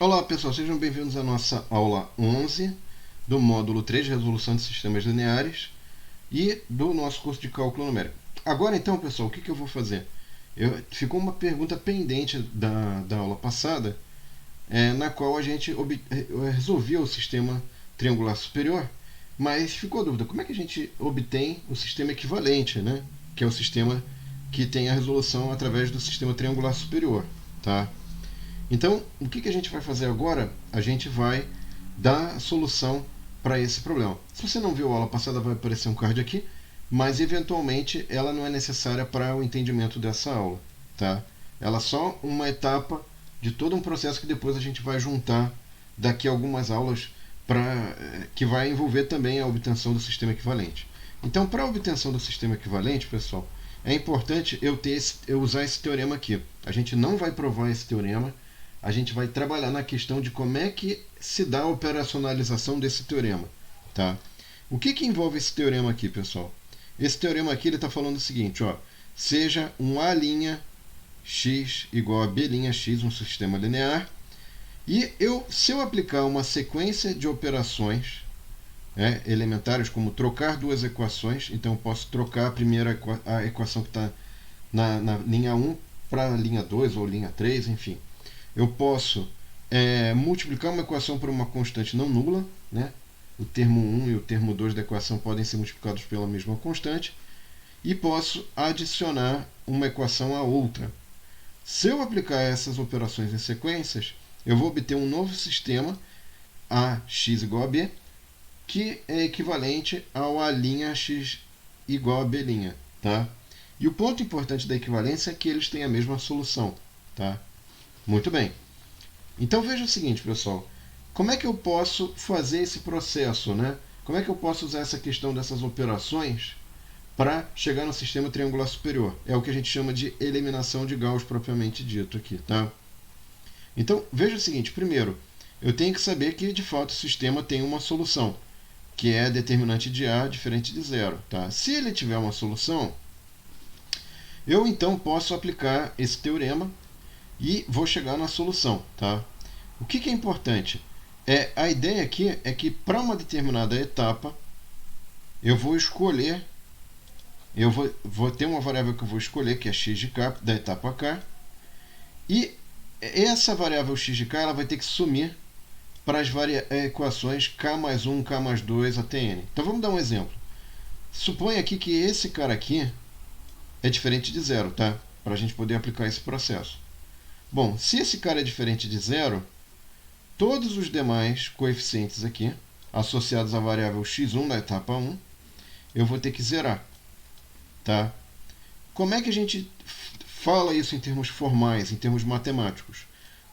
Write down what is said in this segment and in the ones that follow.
Olá pessoal, sejam bem-vindos à nossa aula 11 do módulo 3 de Resolução de Sistemas Lineares e do nosso curso de Cálculo Numérico. Agora então pessoal, o que eu vou fazer? Ficou uma pergunta pendente da aula passada, na qual a gente resolvia o sistema triangular superior, mas ficou a dúvida, como é que a gente obtém o sistema equivalente, né? Que é o sistema que tem a resolução através do sistema triangular superior, tá? Então, o que a gente vai fazer agora? A gente vai dar a solução para esse problema. Se você não viu a aula passada, vai aparecer um card aqui, mas eventualmente ela não é necessária para o entendimento dessa aula, tá? Ela é só uma etapa de todo um processo que depois a gente vai juntar daqui a algumas aulas que vai envolver também a obtenção do sistema equivalente. Então, para a obtenção do sistema equivalente, pessoal, é importante eu usar esse teorema aqui. A gente não vai provar esse teorema, a gente vai trabalhar na questão de como é que se dá a operacionalização desse teorema. Tá? O que envolve esse teorema aqui, pessoal? Esse teorema aqui está falando o seguinte, ó, seja um A' x igual a B' x, um sistema linear, e se eu aplicar uma sequência de operações elementares, como trocar duas equações, então eu posso trocar a equação que está na linha 1 para a linha 2 ou linha 3, enfim. Eu posso multiplicar uma equação por uma constante não nula, né? O termo 1 e o termo 2 da equação podem ser multiplicados pela mesma constante, e posso adicionar uma equação a outra. Se eu aplicar essas operações em sequências, eu vou obter um novo sistema, ax igual a b, que é equivalente ao A'x igual a b'. Tá? E o ponto importante da equivalência é que eles têm a mesma solução. Tá? Muito bem. Então veja o seguinte, pessoal. Como é que eu posso fazer esse processo? Né? Como é que eu posso usar essa questão dessas operações para chegar no sistema triangular superior? É o que a gente chama de eliminação de Gauss propriamente dito aqui. Tá? Então veja o seguinte. Primeiro, eu tenho que saber que de fato o sistema tem uma solução, que é a determinante de A diferente de zero. Tá? Se ele tiver uma solução, eu então posso aplicar esse teorema e vou chegar na solução. Tá? O que é importante? A ideia aqui é que para uma determinada etapa, eu vou escolher, vou ter uma variável que eu vou escolher, que é x de k, da etapa k, e essa variável x de k ela vai ter que sumir para as equações k mais 1, k mais 2 até n. Então vamos dar um exemplo. Suponha aqui que esse cara aqui é diferente de zero, tá? Para a gente poder aplicar esse processo. Bom, se esse cara é diferente de zero, todos os demais coeficientes aqui, associados à variável x1 da etapa 1, eu vou ter que zerar. Tá? Como é que a gente fala isso em termos formais, em termos matemáticos?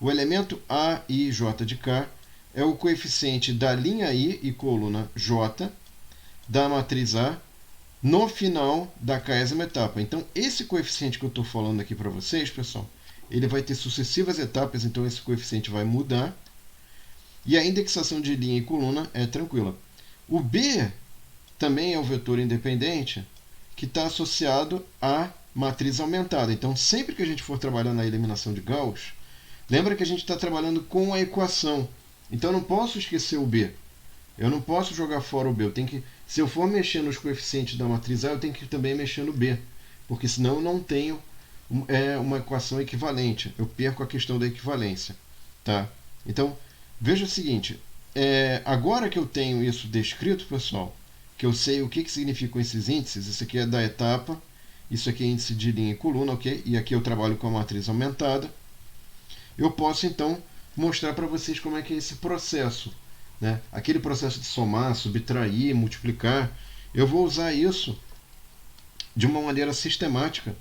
O elemento a, i, j de k é o coeficiente da linha i e coluna j da matriz A no final da késima etapa. Então, esse coeficiente que eu estou falando aqui para vocês, pessoal, ele vai ter sucessivas etapas, então esse coeficiente vai mudar. E a indexação de linha e coluna é tranquila. O B também é o vetor independente que está associado à matriz aumentada. Então, sempre que a gente for trabalhar na eliminação de Gauss, lembra que a gente está trabalhando com a equação. Então, eu não posso esquecer o B. Eu não posso jogar fora o B. Se eu for mexer nos coeficientes da matriz A, eu tenho que também mexer no B. Porque senão eu não tenho uma equação equivalente. Eu perco a questão da equivalência. Tá? Então, veja o seguinte. Agora que eu tenho isso descrito, pessoal, que eu sei o que significam esses índices, isso aqui é da etapa, isso aqui é índice de linha e coluna, ok? E aqui eu trabalho com a matriz aumentada. Eu posso, então, mostrar para vocês como é que é esse processo. Né? Aquele processo de somar, subtrair, multiplicar. Eu vou usar isso de uma maneira sistemática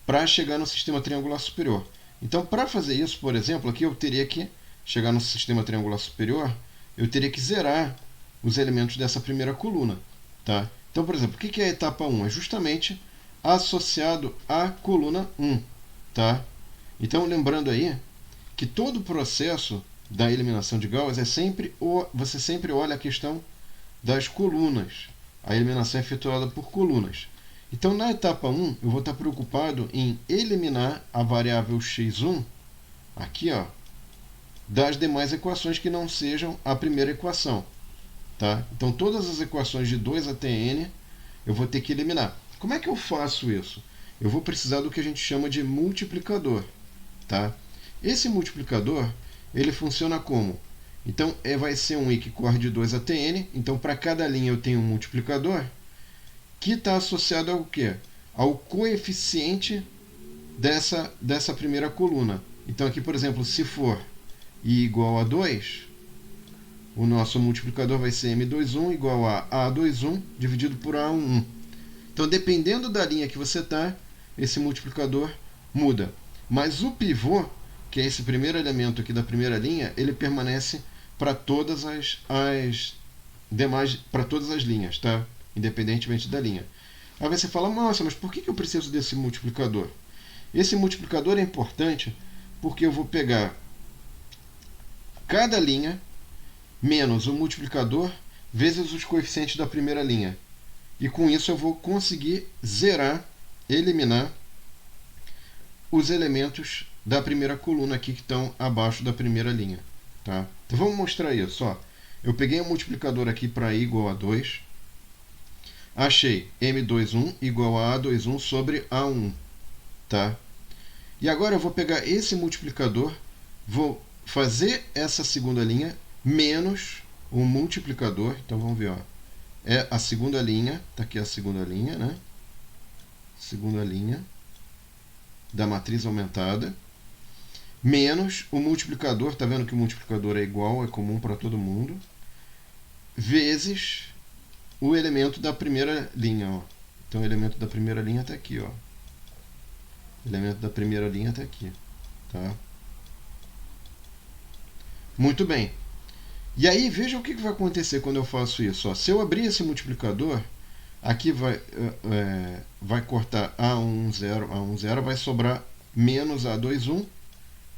para chegar no sistema triangular superior. Então, para fazer isso, por exemplo, aqui eu teria que chegar no sistema triangular superior, eu teria que zerar os elementos dessa primeira coluna. Tá? Então, por exemplo, o que é a etapa 1? É justamente associado à coluna 1. Tá? Então, lembrando aí que todo o processo da eliminação de Gauss você sempre olha a questão das colunas. A eliminação é efetuada por colunas. Então, na etapa 1, eu vou estar preocupado em eliminar a variável x1, aqui, ó, das demais equações que não sejam a primeira equação. Tá? Então, todas as equações de 2 até n eu vou ter que eliminar. Como é que eu faço isso? Eu vou precisar do que a gente chama de multiplicador. Tá? Esse multiplicador, ele funciona como? Então, vai ser um i que corre de 2 até n. Então, para cada linha eu tenho um multiplicador que está associado ao quê? Ao coeficiente dessa primeira coluna. Então, aqui, por exemplo, se for i igual a 2, o nosso multiplicador vai ser m21 igual a a21 dividido por a11. Então, dependendo da linha que você está, esse multiplicador muda. Mas o pivô, que é esse primeiro elemento aqui da primeira linha, ele permanece para todas as demais, para todas as linhas, tá? Independentemente da linha. Aí você fala, nossa, mas por que eu preciso desse multiplicador? Esse multiplicador é importante porque eu vou pegar cada linha menos o multiplicador vezes os coeficientes da primeira linha. E com isso eu vou conseguir zerar, eliminar os elementos da primeira coluna aqui que estão abaixo da primeira linha. Tá? Então vamos mostrar isso. Ó. Eu peguei o multiplicador aqui para i igual a 2. Achei m21 igual a a21 sobre a1. Tá? E agora eu vou pegar esse multiplicador, vou fazer essa segunda linha menos o multiplicador. Então vamos ver, ó. É a segunda linha, está aqui a segunda linha, né? Segunda linha da matriz aumentada, menos o multiplicador, está vendo que o multiplicador é igual, é comum para todo mundo, vezes o elemento da primeira linha. Ó. Então o elemento da primeira linha está aqui. Ó. O elemento da primeira linha está aqui. Tá? Muito bem. E aí, veja o que vai acontecer quando eu faço isso. Ó. Se eu abrir esse multiplicador, aqui vai cortar A10, vai sobrar menos A21,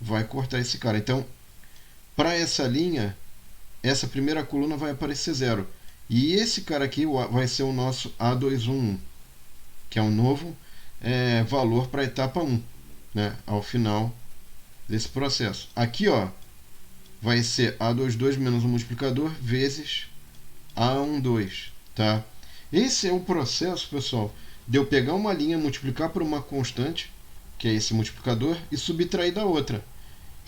vai cortar esse cara. Então, para essa linha, essa primeira coluna vai aparecer 0. E esse cara aqui vai ser o nosso A211, que é um novo valor para a etapa 1, né, ao final desse processo. Aqui, ó, vai ser A22 menos o multiplicador vezes A12, tá? Esse é o processo, pessoal, de eu pegar uma linha, multiplicar por uma constante, que é esse multiplicador, e subtrair da outra.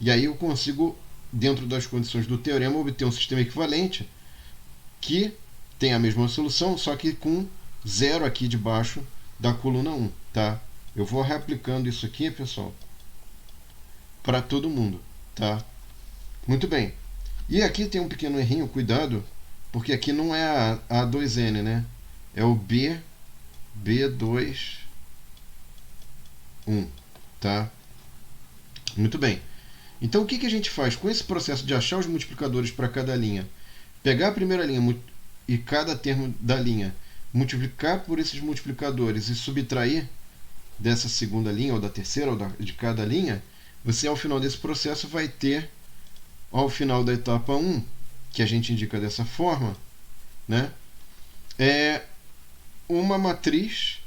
E aí eu consigo, dentro das condições do teorema, obter um sistema equivalente que tem a mesma solução, só que com 0 aqui debaixo da coluna 1, tá? Eu vou reaplicando isso aqui, pessoal, para todo mundo, tá? Muito bem. E aqui tem um pequeno errinho, cuidado, porque aqui não é a A2N, né? É o B21, tá? Muito bem. Então, o que a gente faz com esse processo de achar os multiplicadores para cada linha? Pegar a primeira linha e cada termo da linha, multiplicar por esses multiplicadores e subtrair dessa segunda linha, ou da terceira, ou de cada linha, você, ao final desse processo, vai ter, ao final da etapa 1, que a gente indica dessa forma, né, uma matriz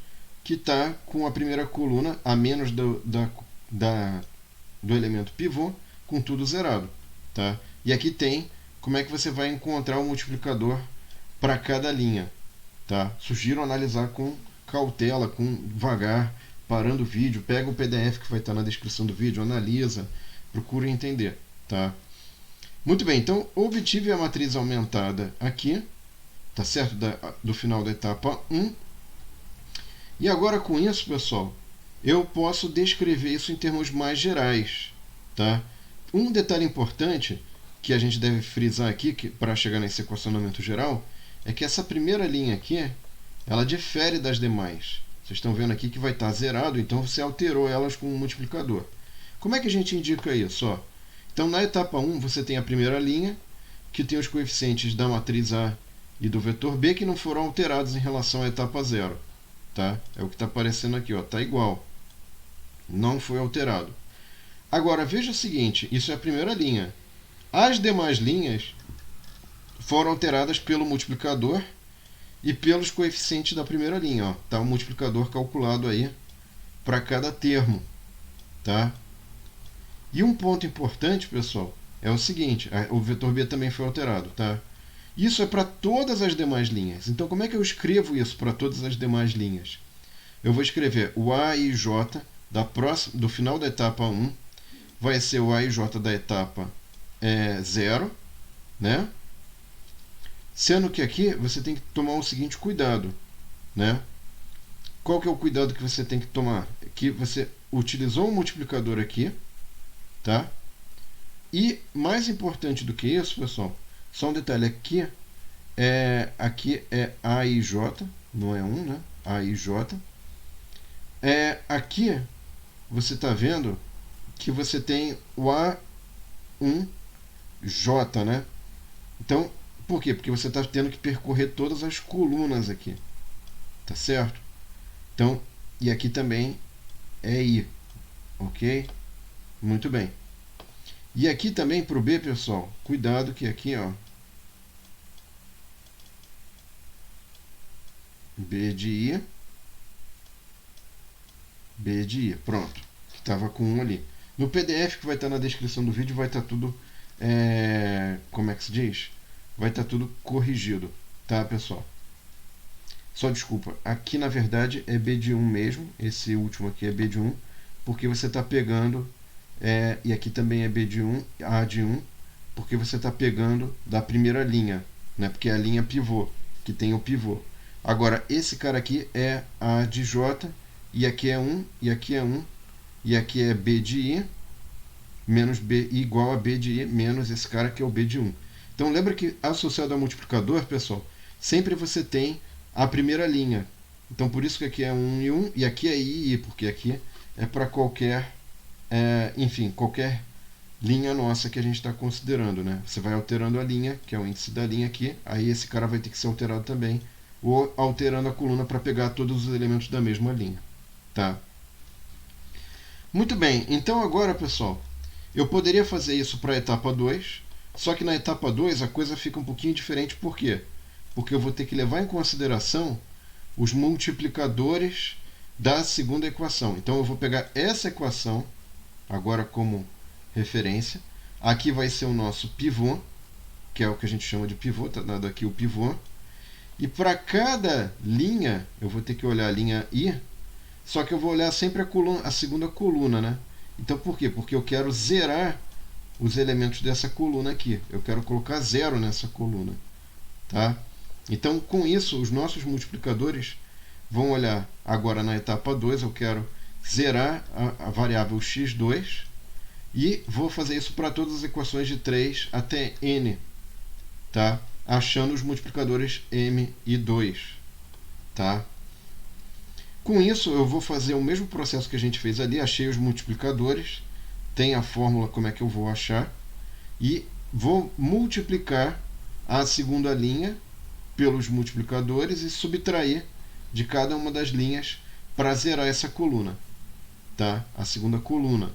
que está com a primeira coluna a menos do elemento pivô, com tudo zerado. Tá? E aqui tem como é que você vai encontrar o multiplicador para cada linha. Tá? Sugiro analisar com cautela, com devagar, parando o vídeo, pega o PDF que vai estar na descrição do vídeo, analisa, procura entender. Tá? Muito bem, então obtive a matriz aumentada aqui, tá certo? Do final da etapa 1. E agora com isso, pessoal, eu posso descrever isso em termos mais gerais. Tá? Um detalhe importante que a gente deve frisar aqui para chegar nesse equacionamento geral é que essa primeira linha aqui, ela difere das demais. Vocês estão vendo aqui que vai estar zerado, então você alterou elas com um multiplicador. Como é que a gente indica isso? Ó, então, na etapa 1, você tem a primeira linha, que tem os coeficientes da matriz A e do vetor B, que não foram alterados em relação à etapa 0. Tá? É o que está aparecendo aqui. Está igual. Não foi alterado. Agora, veja o seguinte. Isso é a primeira linha. As demais linhas foram alteradas pelo multiplicador e pelos coeficientes da primeira linha. Está o multiplicador calculado aí para cada termo. Tá? E um ponto importante, pessoal, é o seguinte, o vetor B também foi alterado, tá? Isso é para todas as demais linhas. Então, como é que eu escrevo isso para todas as demais linhas? Eu vou escrever o A e J do final da etapa 1, vai ser o A e J da etapa 0, né? Sendo que aqui você tem que tomar o seguinte cuidado, né? Qual que é o cuidado que você tem que tomar? Que você utilizou um multiplicador aqui, tá? E mais importante do que isso, pessoal, só um detalhe aqui é A e J, não é 1, né? A e J. Aqui você está vendo que você tem o A1J, né? Então, por quê? Porque você está tendo que percorrer todas as colunas aqui, tá certo? Então, e aqui também é I, ok? Muito bem. E aqui também para o B, pessoal, cuidado que aqui, ó, B de I, B de I, pronto, que estava com 1 ali. No PDF que vai estar na descrição do vídeo vai estar tudo, como é que se diz? Vai estar tudo corrigido, tá, pessoal? Só desculpa, aqui na verdade é B de 1 mesmo, esse último aqui é B de 1, porque você está pegando, e aqui também é B de 1, A de 1, porque você está pegando da primeira linha, né? Porque é a linha pivô, que tem o pivô. Agora, esse cara aqui é A de J, e aqui é 1, e aqui é 1, e aqui é B de I, menos B igual a B de I, menos esse cara que é o B de 1. Então, lembra que associado ao multiplicador, pessoal, sempre você tem a primeira linha. Então, por isso que aqui é 1 e 1, e aqui é I e I, porque aqui é para qualquer, enfim, qualquer linha nossa que a gente está considerando, né? Você vai alterando a linha, que é o índice da linha aqui, aí esse cara vai ter que ser alterado também, ou alterando a coluna para pegar todos os elementos da mesma linha, tá? Muito bem, então agora, pessoal, eu poderia fazer isso para a etapa 2, só que na etapa 2 a coisa fica um pouquinho diferente, por quê? Porque eu vou ter que levar em consideração os multiplicadores da segunda equação. Então eu vou pegar essa equação agora como referência. Aqui vai ser o nosso pivô, que é o que a gente chama de pivô, está dado aqui o pivô. E para cada linha, eu vou ter que olhar a linha I, só que eu vou olhar sempre a segunda coluna, né? Então por quê? Porque eu quero zerar os elementos dessa coluna aqui. Eu quero colocar 0 nessa coluna, tá? Então, com isso, os nossos multiplicadores vão olhar agora na etapa 2, eu quero zerar a variável x2 e vou fazer isso para todas as equações de 3 até n, tá? Achando os multiplicadores m e 2, tá? Com isso, eu vou fazer o mesmo processo que a gente fez ali, achei os multiplicadores, tem a fórmula como é que eu vou achar, e vou multiplicar a segunda linha pelos multiplicadores e subtrair de cada uma das linhas para zerar essa coluna, tá? A segunda coluna.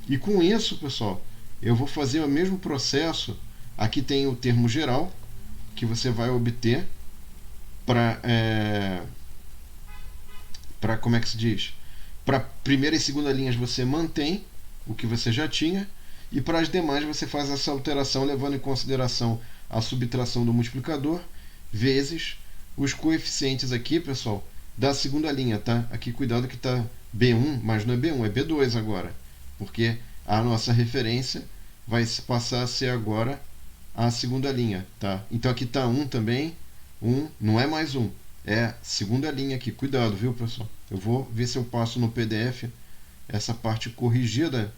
E com isso, pessoal, eu vou fazer o mesmo processo. Aqui tem o termo geral que você vai obter para como é que se diz? Para primeira e segunda linhas você mantém o que você já tinha, e para as demais você faz essa alteração levando em consideração a subtração do multiplicador vezes os coeficientes aqui, pessoal, da segunda linha, tá? Aqui cuidado que está B1, mas não é B1, é B2 agora, porque a nossa referência vai passar a ser agora a segunda linha, tá? Então aqui está 1 também, 1 não é mais 1, é segunda linha aqui, cuidado, viu, pessoal? Eu vou ver se eu passo no PDF essa parte corrigida,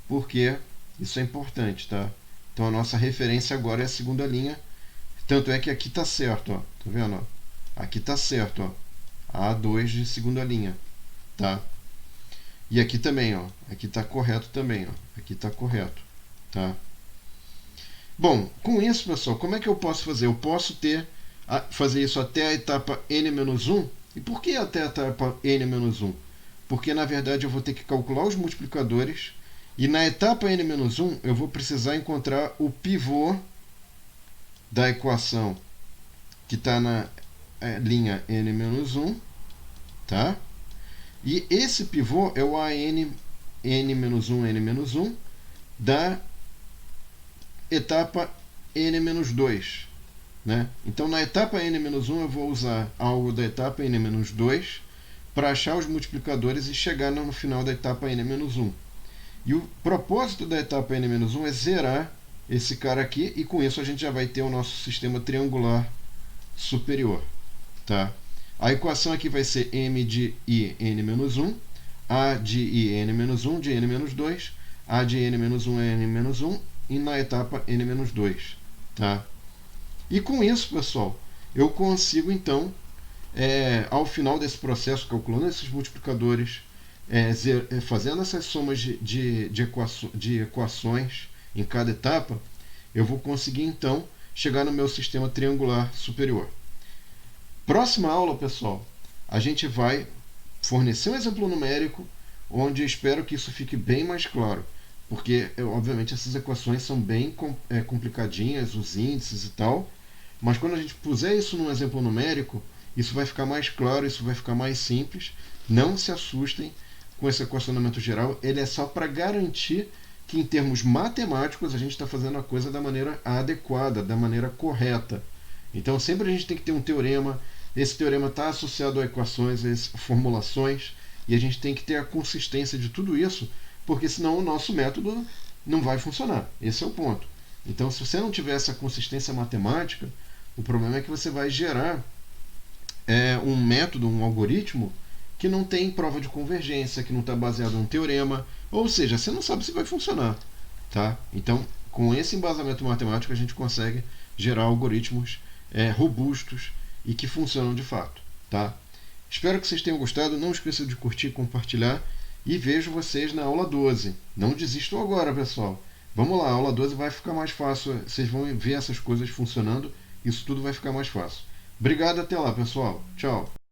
porque isso é importante, tá? Então a nossa referência agora é a segunda linha. Tanto é que aqui está certo, ó. Tá vendo? Ó? Aqui está certo, ó. A2 de segunda linha, tá? E aqui também, ó. Aqui está correto também, ó. Aqui está correto, tá? Bom, com isso, pessoal, como é que eu posso fazer? Eu posso fazer isso até a etapa n-1. E por que até a etapa n-1? Porque, na verdade, eu vou ter que calcular os multiplicadores. E na etapa n-1, eu vou precisar encontrar o pivô da equação que está na linha n-1, tá? E esse pivô é o AN n-1, n-1, da etapa n-2. Né? Então, na etapa n-1, eu vou usar algo da etapa n-2 para achar os multiplicadores e chegar no final da etapa n-1. E o propósito da etapa n-1 é zerar esse cara aqui, e com isso a gente já vai ter o nosso sistema triangular superior. Tá? A equação aqui vai ser m de i n-1, a de i n-1 de n-2, a de n-1 é n-1, e na etapa n-2. Tá? E com isso, pessoal, eu consigo então, ao final desse processo, calculando esses multiplicadores, fazendo essas somas de equações em cada etapa, eu vou conseguir então chegar no meu sistema triangular superior. Próxima aula, pessoal, a gente vai fornecer um exemplo numérico onde eu espero que isso fique bem mais claro, porque obviamente essas equações são bem complicadinhas, os índices e tal, mas quando a gente puser isso num exemplo numérico, isso vai ficar mais claro, isso vai ficar mais simples. Não se assustem com esse equacionamento geral, ele é só para garantir que em termos matemáticos a gente está fazendo a coisa da maneira adequada, da maneira correta. Então sempre a gente tem que ter um teorema, esse teorema está associado a equações, a formulações, e a gente tem que ter a consistência de tudo isso, porque senão o nosso método não vai funcionar. Esse é o ponto. Então, se você não tiver essa consistência matemática, o problema é que você vai gerar um método, um algoritmo, que não tem prova de convergência, que não está baseado em um teorema, ou seja, você não sabe se vai funcionar. Tá? Então, com esse embasamento matemático, a gente consegue gerar algoritmos robustos e que funcionam de fato. Tá? Espero que vocês tenham gostado. Não esqueçam de curtir, compartilhar, e vejo vocês na aula 12. Não desistam agora, pessoal. Vamos lá, a aula 12 vai ficar mais fácil. Vocês vão ver essas coisas funcionando. Isso tudo vai ficar mais fácil. Obrigado, até lá, pessoal. Tchau.